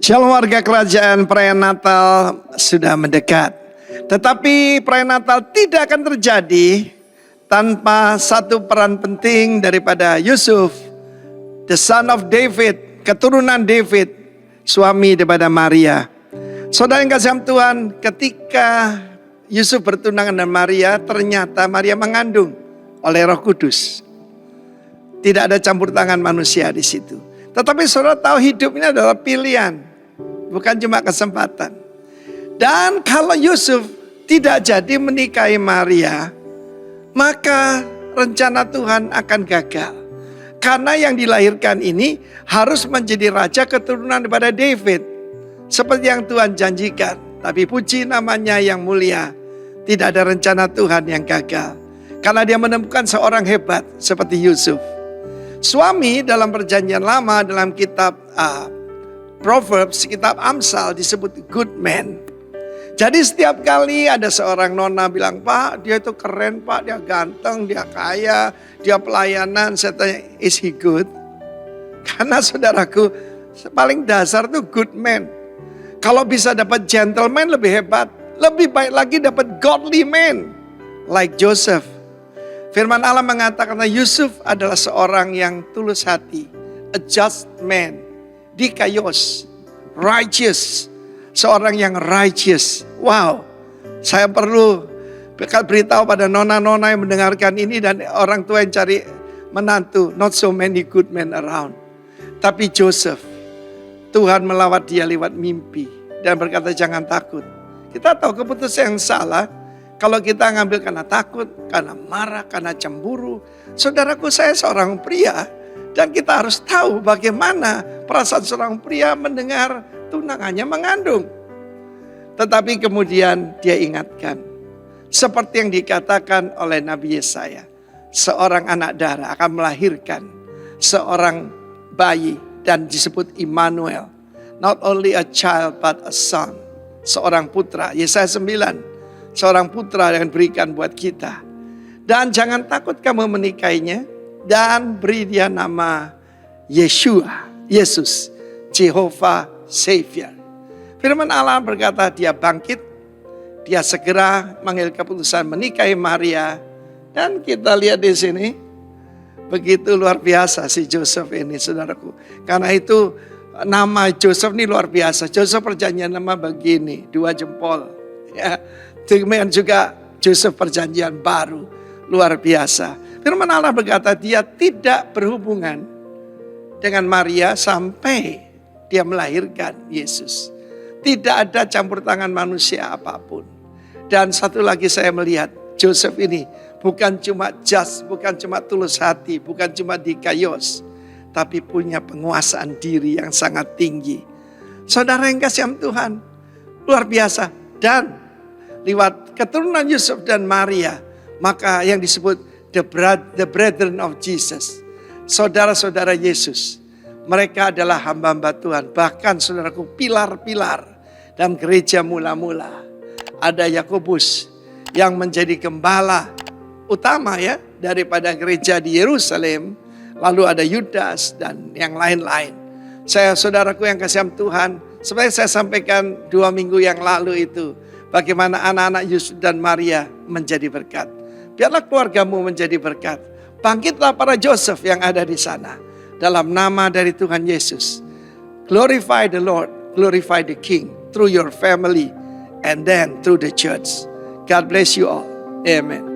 Shalom warga kerajaan, perayaan Natal sudah mendekat. Tetapi perayaan Natal tidak akan terjadi tanpa satu peran penting daripada Yusuf, the son of David, keturunan David, suami daripada Maria. Saudara yang kasih Tuhan, ketika Yusuf bertunangan dengan Maria, ternyata Maria mengandung oleh Roh Kudus. Tidak ada campur tangan manusia di situ. Tetapi saudara tahu hidup ini adalah pilihan, bukan cuma kesempatan. Dan kalau Yusuf tidak jadi menikahi Maria, maka rencana Tuhan akan gagal. Karena yang dilahirkan ini harus menjadi raja keturunan daripada David. Seperti yang Tuhan janjikan. Tapi puji namanya yang mulia, tidak ada rencana Tuhan yang gagal. Karena dia menemukan seorang hebat seperti Yusuf. Suami dalam perjanjian lama dalam kitab Proverbs, kitab Amsal disebut good man. Jadi setiap kali ada seorang nona bilang, "Pak, dia itu keren Pak, dia ganteng, dia kaya, dia pelayanan." Saya tanya, "Is he good?" Karena saudaraku, paling dasar tuh good man. Kalau bisa dapat gentleman lebih hebat. Lebih baik lagi dapat godly man. Like Joseph. Firman Allah mengatakan Yusuf adalah seorang yang tulus hati. A just man. Dikayos. Righteous. Seorang yang righteous. Wow. Saya perlu beritahu pada nona-nona yang mendengarkan ini dan orang tua yang cari menantu. Not so many good men around. Tapi Joseph, Tuhan melawat dia lewat mimpi. Dan berkata jangan takut. Kita tahu keputusan yang salah. Kalau kita ngambil karena takut, karena marah, karena cemburu. Saudaraku, saya seorang pria. Dan kita harus tahu bagaimana perasaan seorang pria mendengar tunangannya mengandung. Tetapi kemudian dia ingatkan. Seperti yang dikatakan oleh Nabi Yesaya. Seorang anak darah akan melahirkan seorang bayi. Dan disebut Immanuel. Not only a child but a son. Seorang putra. Yesaya 9. Seorang putra yang berikan buat kita. Dan jangan takut kamu menikahinya. Dan beri dia nama Yeshua. Yesus. Jehovah Savior. Firman Allah berkata dia bangkit. Dia segera mengambil keputusan menikahi Maria. Dan kita lihat di sini. Begitu luar biasa si Joseph ini saudaraku. Karena itu nama Joseph ini luar biasa. Joseph perjanjian nama begini. 2 jempol. Ya. Demikian juga Joseph perjanjian baru. Luar biasa. Firman Allah berkata dia tidak berhubungan dengan Maria sampai dia melahirkan Yesus. Tidak ada campur tangan manusia apapun. Dan satu lagi saya melihat Joseph ini bukan cuma just, bukan cuma tulus hati, bukan cuma dikayos. Tapi punya penguasaan diri yang sangat tinggi. Saudara yang kasih Tuhan, luar biasa. Dan lewat keturunan Yusuf dan Maria, maka yang disebut the brethren of Jesus, saudara-saudara Yesus, mereka adalah hamba-hamba Tuhan. Bahkan saudaraku, pilar-pilar dalam gereja mula-mula. Ada Yakobus yang menjadi gembala utama ya daripada gereja di Yerusalem. Lalu ada Yudas dan yang lain-lain. Saya saudaraku yang kasih Tuhan, seperti saya sampaikan 2 minggu yang lalu itu. Bagaimana anak-anak Yusuf dan Maria menjadi berkat. Biarlah keluargamu menjadi berkat. Bangkitlah para Joseph yang ada di sana. Dalam nama dari Tuhan Yesus. Glorify the Lord. Glorify the King. Through your family. And then through the church. God bless you all. Amen.